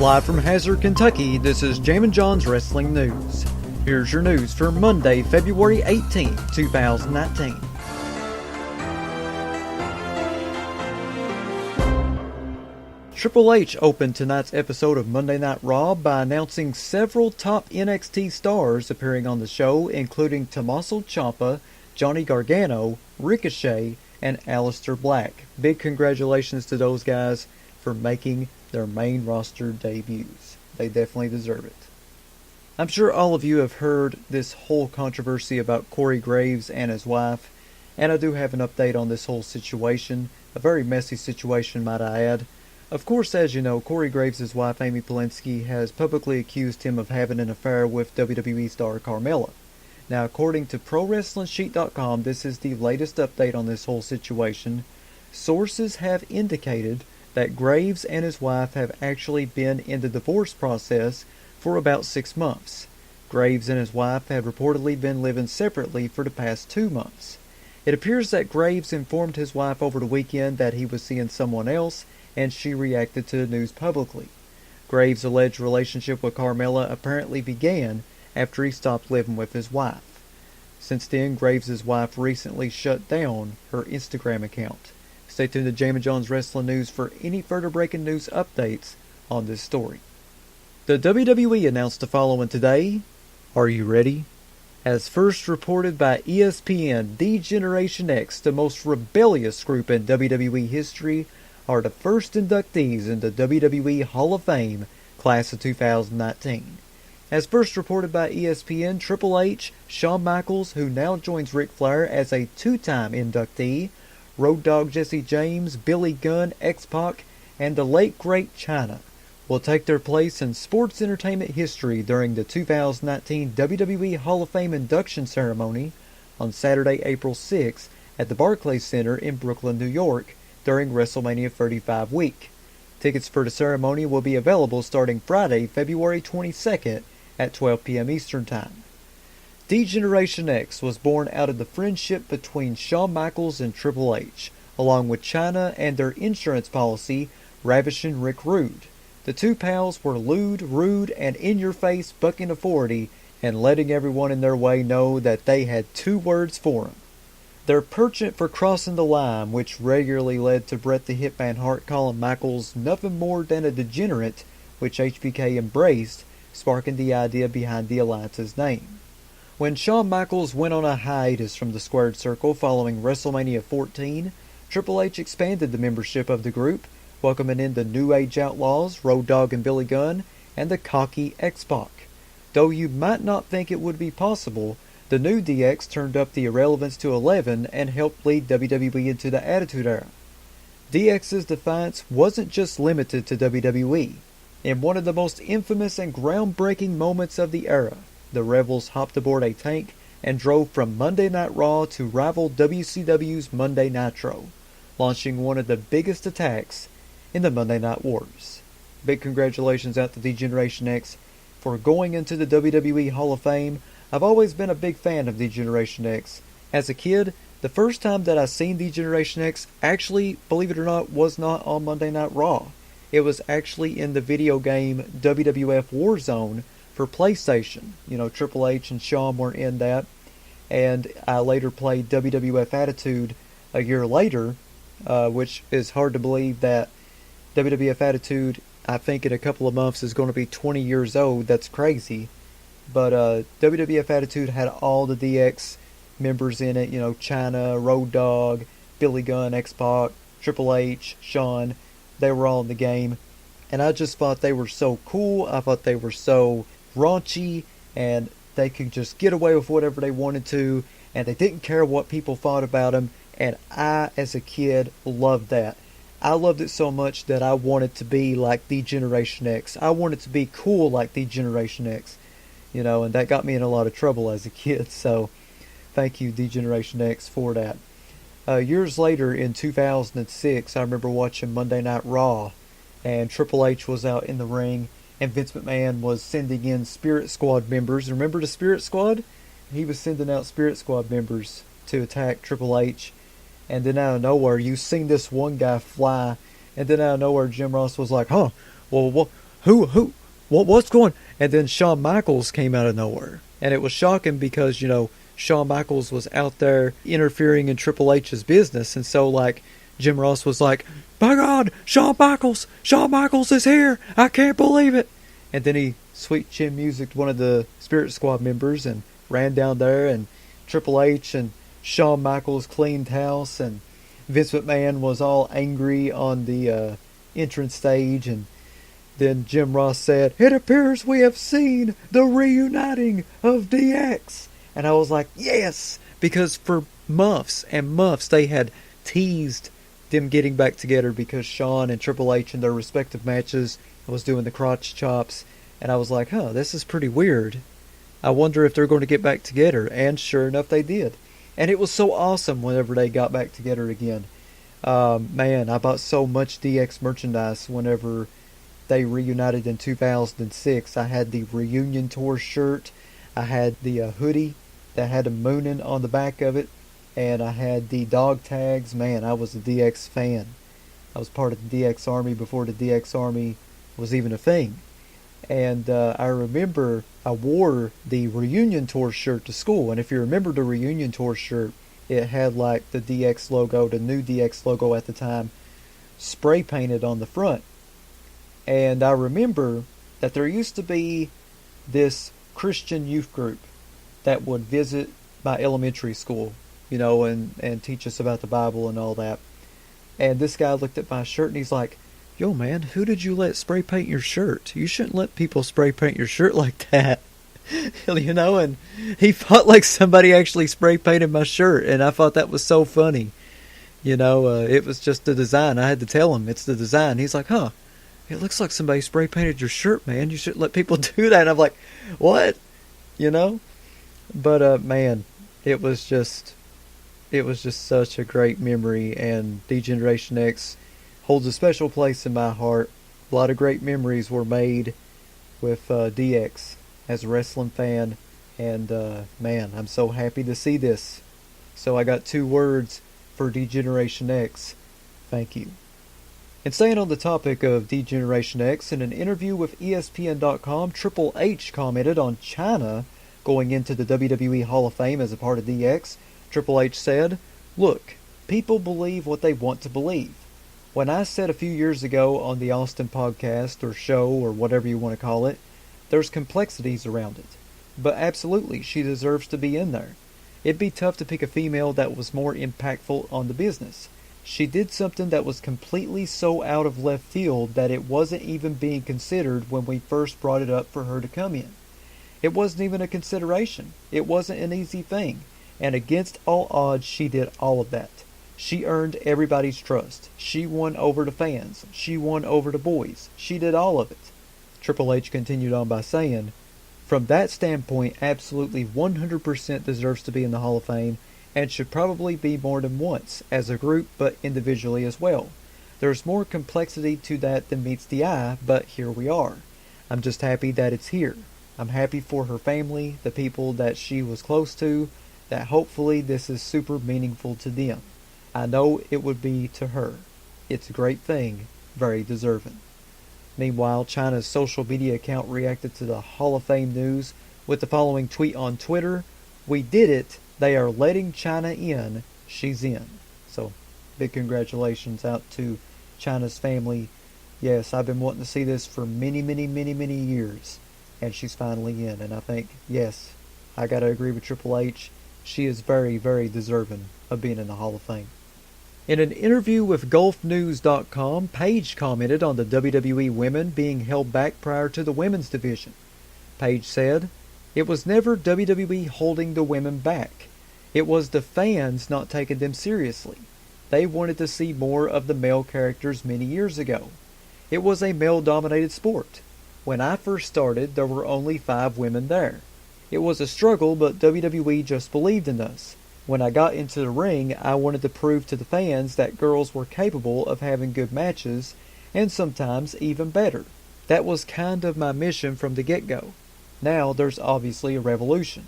Live from Hazard, Kentucky, this is Jammin John's Wrestling News. Here's your news for Monday, February 18, 2019. Triple H opened tonight's episode of Monday Night Raw by announcing several top NXT stars appearing on the show, including Tommaso Ciampa, Johnny Gargano, Ricochet, and Aleister Black. Big congratulations to those guys for making their main roster debuts. They definitely deserve it. I'm sure all of you have heard this whole controversy about Corey Graves and his wife, and I do have an update on this whole situation. A very messy situation, might I add. Of course, as you know, Corey Graves' wife, Amy Polinsky, has publicly accused him of having an affair with WWE star Carmella. Now, according to ProWrestlingSheet.com, this is the latest update on this whole situation. Sources have indicated that Graves and his wife have actually been in the divorce process for about 6 months. Graves and his wife have reportedly been living separately for the past 2 months. It appears that Graves informed his wife over the weekend that he was seeing someone else, and she reacted to the news publicly. Graves' alleged relationship with Carmella apparently began after he stopped living with his wife. Since then, Graves' wife recently shut down her Instagram account. Stay tuned to Jammin John's Wrestling News for any further breaking news updates on this story. The WWE announced the following today. Are you ready? As first reported by ESPN, D-Generation X, the most rebellious group in WWE history, are the first inductees in the WWE Hall of Fame class of 2019. As first reported by ESPN, Triple H, Shawn Michaels, who now joins Ric Flair as a 2-time inductee, Road Dogg Jesse James, Billy Gunn, X-Pac, and the late great Chyna will take their place in sports entertainment history during the 2019 WWE Hall of Fame induction ceremony on Saturday, April 6 at the Barclays Center in Brooklyn, New York during WrestleMania 35 week. Tickets for the ceremony will be available starting Friday, February 22nd at 12 p.m. Eastern Time. D-Generation X was born out of the friendship between Shawn Michaels and Triple H, along with Chyna and their insurance policy, ravishing Rick Rude. The two pals were lewd, rude, and in-your-face bucking authority and letting everyone in their way know that they had 2 words for them. Their penchant for crossing the line, which regularly led to Bret the Hitman Hart calling Michaels nothing more than a degenerate, which HBK embraced, sparking the idea behind the alliance's name. When Shawn Michaels went on a hiatus from the Squared Circle following WrestleMania 14, Triple H expanded the membership of the group, welcoming in the New Age Outlaws, Road Dogg and Billy Gunn, and the cocky X-Pac. Though you might not think it would be possible, the new DX turned up the irrelevance to 11 and helped lead WWE into the Attitude Era. DX's defiance wasn't just limited to WWE. In one of the most infamous and groundbreaking moments of the era, the Rebels hopped aboard a tank and drove from Monday Night Raw to rival WCW's Monday Nitro, launching one of the biggest attacks in the Monday Night Wars. Big congratulations out to D-Generation X for going into the WWE Hall of Fame. I've always been a big fan of D-Generation X. As a kid, the first time that I seen D-Generation X actually, believe it or not, was not on Monday Night Raw. It was actually in the video game WWF Warzone for PlayStation. You know, Triple H and Shawn were in that. And I later played WWF Attitude a year later, which is hard to believe that WWF Attitude, I think in a couple of months, is going to be 20 years old. That's crazy. But WWF Attitude had all the DX members in it. You know, Chyna, Road Dogg, Billy Gunn, X-Pac, Triple H, Shawn. They were all in the game. And I just thought they were so cool. I thought they were so raunchy, and they could just get away with whatever they wanted to, and they didn't care what people thought about them, and I, as a kid, loved that. I loved it so much that I wanted to be like D-Generation X. I wanted to be cool like D-Generation X, you know, and that got me in a lot of trouble as a kid, so thank you, D-Generation X, for that. Years later, in 2006, I remember watching Monday Night Raw, and Triple H was out in the ring, and Vince McMahon was sending in Spirit Squad members. Remember the Spirit Squad? He was sending out Spirit Squad members to attack Triple H. And then out of nowhere, you seen this one guy fly. And then out of nowhere, Jim Ross was like, well, what's going? And then Shawn Michaels came out of nowhere. And it was shocking because, Shawn Michaels was out there interfering in Triple H's business. And so, like, Jim Ross was like, by God, Shawn Michaels is here. I can't believe it. And then he sweet chin musicked one of the Spirit Squad members and ran down there, and Triple H and Shawn Michaels cleaned house, and Vince McMahon was all angry on the entrance stage, and then Jim Ross said, it appears we have seen the reuniting of DX. And I was like, yes, because for months and months they had teased them getting back together because Shawn and Triple H in their respective matches was doing the crotch chops. And I was like, this is pretty weird. I wonder if they're going to get back together. And sure enough, they did. And it was so awesome whenever they got back together again. Man, I bought so much DX merchandise whenever they reunited in 2006. I had the reunion tour shirt. I had the hoodie that had a moonin on the back of it. And I had the dog tags. Man, I was a DX fan. I was part of the DX Army before the DX Army was even a thing. And I remember I wore the reunion tour shirt to school. And if you remember the reunion tour shirt, it had like the DX logo, the new DX logo at the time, spray painted on the front. And I remember that there used to be this Christian youth group that would visit my elementary school, and teach us about the Bible and all that. And this guy looked at my shirt and he's like, yo man, who did you let spray paint your shirt? You shouldn't let people spray paint your shirt like that. And he felt like somebody actually spray painted my shirt, and I thought that was so funny. It was just the design. I had to tell him it's the design. He's like, it looks like somebody spray painted your shirt, man. You shouldn't let people do that. And I'm like, what? But man, it was just such a great memory, and D-Generation X holds a special place in my heart. A lot of great memories were made with DX as a wrestling fan, and man, I'm so happy to see this. So I got 2 words for D-Generation X. Thank you. And staying on the topic of D-Generation X, in an interview with ESPN.com, Triple H commented on Chyna going into the WWE Hall of Fame as a part of DX. Triple H said, look, people believe what they want to believe. When I said a few years ago on the Austin podcast or show or whatever you want to call it, there's complexities around it. But absolutely, she deserves to be in there. It'd be tough to pick a female that was more impactful on the business. She did something that was completely so out of left field that it wasn't even being considered when we first brought it up for her to come in. It wasn't even a consideration. It wasn't an easy thing. And against all odds, she did all of that. She earned everybody's trust. She won over the fans. She won over the boys. She did all of it. Triple H continued on by saying, from that standpoint, absolutely 100% deserves to be in the Hall of Fame, and should probably be more than once, as a group, but individually as well. There's more complexity to that than meets the eye, but here we are. I'm just happy that it's here. I'm happy for her family, the people that she was close to, that hopefully this is super meaningful to them. I know it would be to her. It's a great thing, very deserving. Meanwhile, Chyna's social media account reacted to the Hall of Fame news with the following tweet on Twitter, we did it, they are letting Chyna in, she's in. So, big congratulations out to Chyna's family. Yes, I've been wanting to see this for many, many, many, many years, and she's finally in. And I think, yes, I gotta agree with Triple H, she is very, very deserving of being in the Hall of Fame. In an interview with GolfNews.com, Paige commented on the WWE women being held back prior to the women's division. Paige said, it was never WWE holding the women back. It was the fans not taking them seriously. They wanted to see more of the male characters many years ago. It was a male-dominated sport. When I first started, there were only 5 women there. It was a struggle, but WWE just believed in us. When I got into the ring, I wanted to prove to the fans that girls were capable of having good matches, and sometimes even better. That was kind of my mission from the get-go. Now there's obviously a revolution.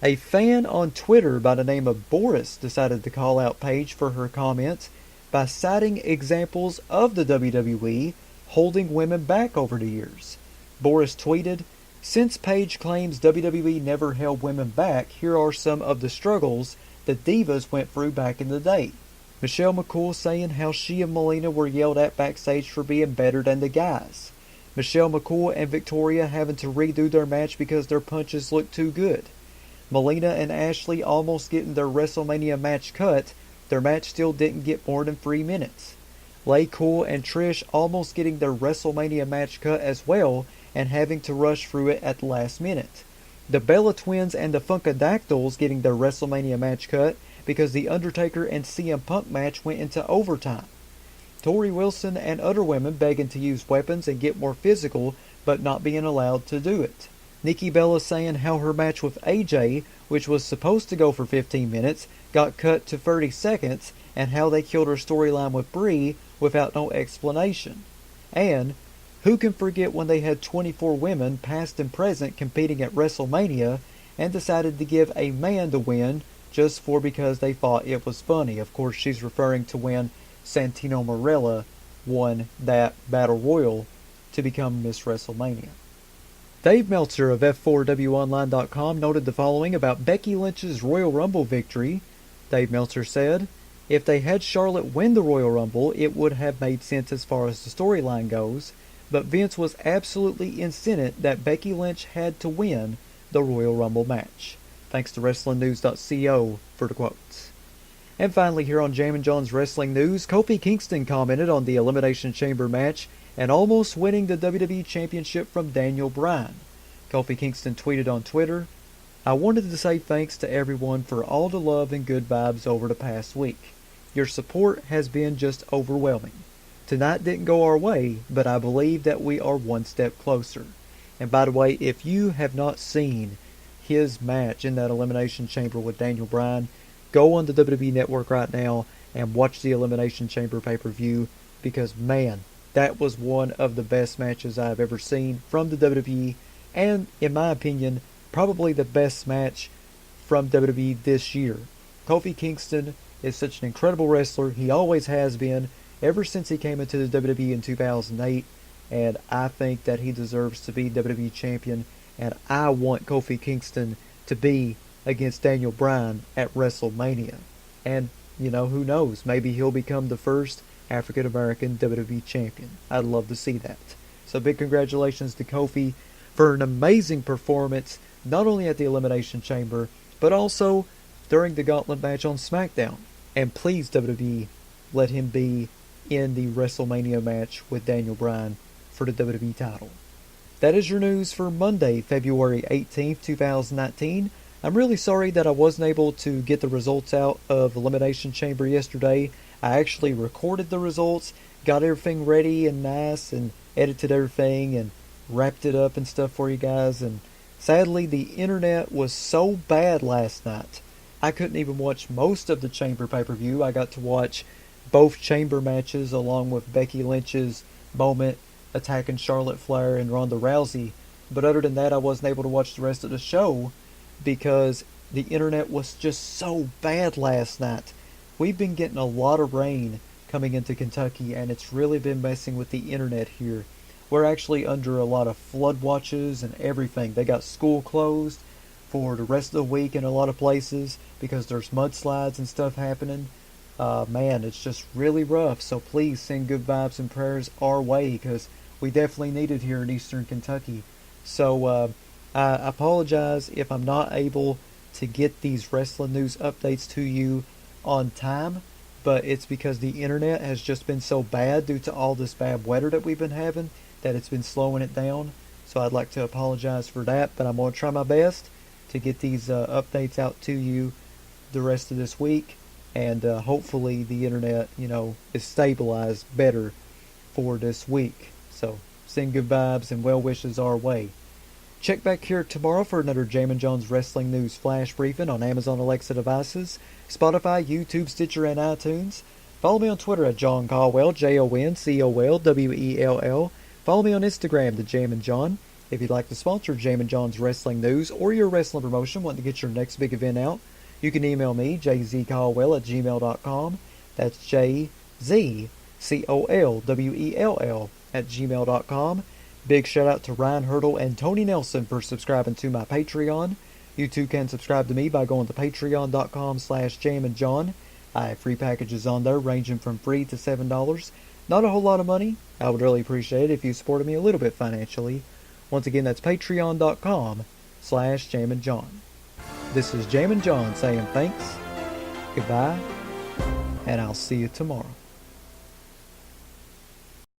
A fan on Twitter by the name of Boris decided to call out Paige for her comments by citing examples of the WWE holding women back over the years. Boris tweeted, "Since Paige claims WWE never held women back, here are some of the struggles the divas went through back in the day." Michelle McCool saying how she and Melina were yelled at backstage for being better than the guys. Michelle McCool and Victoria having to redo their match because their punches looked too good. Melina and Ashley almost getting their WrestleMania match cut. Their match still didn't get more than 3 minutes. Lay Cool and Trish almost getting their WrestleMania match cut as well and having to rush through it at the last minute. The Bella Twins and the Funkadactyls getting their WrestleMania match cut because the Undertaker and CM Punk match went into overtime. Tori Wilson and other women begging to use weapons and get more physical but not being allowed to do it. Nikki Bella saying how her match with AJ, which was supposed to go for 15 minutes, got cut to 30 seconds, and how they killed her storyline with Brie without no explanation. And who can forget when they had 24 women, past and present, competing at WrestleMania and decided to give a man the win just because they thought it was funny. Of course, she's referring to when Santino Marella won that Battle Royal to become Miss WrestleMania. Dave Meltzer of F4WOnline.com noted the following about Becky Lynch's Royal Rumble victory. Dave Meltzer said, "If they had Charlotte win the Royal Rumble, it would have made sense as far as the storyline goes, but Vince was absolutely insistent that Becky Lynch had to win the Royal Rumble match." Thanks to WrestlingNews.co for the quotes. And finally, here on Jammin' John's Wrestling News, Kofi Kingston commented on the Elimination Chamber match and almost winning the WWE Championship from Daniel Bryan. Kofi Kingston tweeted on Twitter, "I wanted to say thanks to everyone for all the love and good vibes over the past week. Your support has been just overwhelming. Tonight didn't go our way, but I believe that we are one step closer." And by the way, if you have not seen his match in that Elimination Chamber with Daniel Bryan, go on the WWE Network right now and watch the Elimination Chamber pay-per-view, because man, that was one of the best matches I've ever seen from the WWE, and in my opinion, probably the best match from WWE this year. Kofi Kingston is such an incredible wrestler. He always has been, ever since he came into the WWE in 2008, and I think that he deserves to be WWE Champion, and I want Kofi Kingston to be against Daniel Bryan at WrestleMania. And, who knows, maybe he'll become the first African-American WWE Champion. I'd love to see that. So big congratulations to Kofi for an amazing performance, not only at the Elimination Chamber, but also during the Gauntlet match on SmackDown. And please, WWE, let him be in the WrestleMania match with Daniel Bryan for the WWE title. That is your news for Monday, February 18th, 2019. I'm really sorry that I wasn't able to get the results out of Elimination Chamber yesterday. I actually recorded the results, got everything ready and nice, and edited everything and wrapped it up and stuff for you guys. And sadly, the internet was so bad last night, I couldn't even watch most of the Chamber pay-per-view. I got to watch both Chamber matches along with Becky Lynch's moment attacking Charlotte Flair and Ronda Rousey. But other than that, I wasn't able to watch the rest of the show because the internet was just so bad last night. We've been getting a lot of rain coming into Kentucky, and it's really been messing with the internet here. We're actually under a lot of flood watches and everything. They got school closed for the rest of the week in a lot of places because there's mudslides and stuff happening. Man, it's just really rough. So please send good vibes and prayers our way, because we definitely need it here in Eastern Kentucky. So I apologize if I'm not able to get these wrestling news updates to you on time, but it's because the internet has just been so bad due to all this bad weather that we've been having that it's been slowing it down. So I'd like to apologize for that, but I'm going to try my best to get these updates out to you the rest of this week, and hopefully the internet, is stabilized better for this week. So send good vibes and well wishes our way. Check back here tomorrow for another Jammin' John's Wrestling News Flash Briefing on Amazon Alexa devices, Spotify, YouTube, Stitcher, and iTunes. Follow me on Twitter at John Caldwell, JONCOLWELL. Follow me on Instagram, The Jammin' John. If you'd like to sponsor Jammin' John's Wrestling News or your wrestling promotion, wanting to get your next big event out, you can email me, jzcaldwell@gmail.com. That's JZCOLWELL jaminjohn@gmail.com. Big shout out to Ryan Hurdle and Tony Nelson for subscribing to my Patreon. You too can subscribe to me by going to patreon.com/jamminjohn. I have free packages on there ranging from free to $7. Not a whole lot of money. I would really appreciate it if you supported me a little bit financially. Once again, that's patreon.com/jamminjohn. This is Jammin John saying thanks, goodbye, and I'll see you tomorrow.